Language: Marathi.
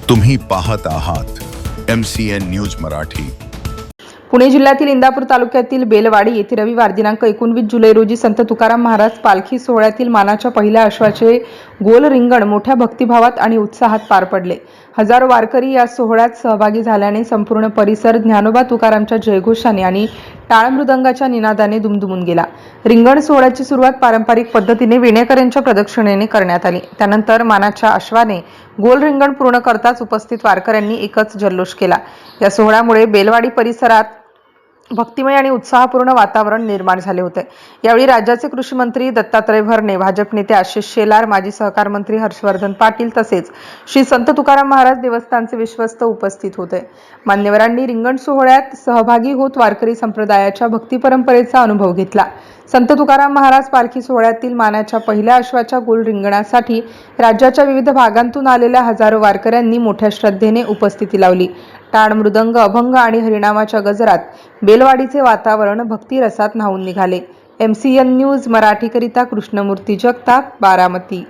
तुम्ही पाहत आहात MCN न्यूज मराठी। पुणे जिल्ह्यातील इंदापूर तालुक्यातील बेलवाडी येथे रविवार दिनांक 19 जुलै रोजी संत तुकाराम महाराज पालखी सोहळ्यातील मानाच्या पहिल्या अश्वाचे गोल रिंगण मोठ्या भक्तिभावात आणि उत्साहात पार पडले। हजारो वारकरी या सोहळ्यात सहभागी झाल्याने संपूर्ण परिसर ज्ञानोबा तुकारामच्या जयघोषाने आणि टाळ मृदंगाच्या निनादाने दुमदुमून गेला। रिंगण सोहळ्याची सुरुवात पारंपरिक पद्धतीने विणेकरांच्या प्रदक्षिणेने करण्यात आली। त्यानंतर मानाच्या अश्वाने गोल रिंगण पूर्ण करताच उपस्थित वारकऱ्यांनी एकच जल्लोष केला। या सोहळ्यामुळे बेलवाडी परिसरात भक्तिमय आणि उत्साहपूर्ण वातावरण निर्माण झाले होते। यावेळी राज्याचे कृषी मंत्री दत्तात्रय भरणे, भाजप नेते आशिष शेलार, माजी सहकार मंत्री हर्षवर्धन पाटील तसेच श्री संत तुकाराम महाराज देवस्थानचे विश्वस्त उपस्थित होते। मान्यवरांनी रिंगण सोहळ्यात सहभागी होत वारकरी संप्रदायाच्या भक्ती परंपरेचा अनुभव घेतला। संत तुकाराम महाराज पालखी सोहळ्यातील मानाच्या पहिल्या अश्वाच्या गोल रिंगणासाठी राज्याच्या विविध भागांतून आलेल्या हजारो वारकऱ्यांनी मोठ्या श्रद्धेने उपस्थिती लावली। टाळ मृदंग, अभंग आणि हरिनामाच्या गजरात बेलवाडीचे वातावरण भक्तिरसात न्हाऊन निघाले। MCN न्यूज मराठीकरिता कृष्णमूर्ती जगताप, बारामती।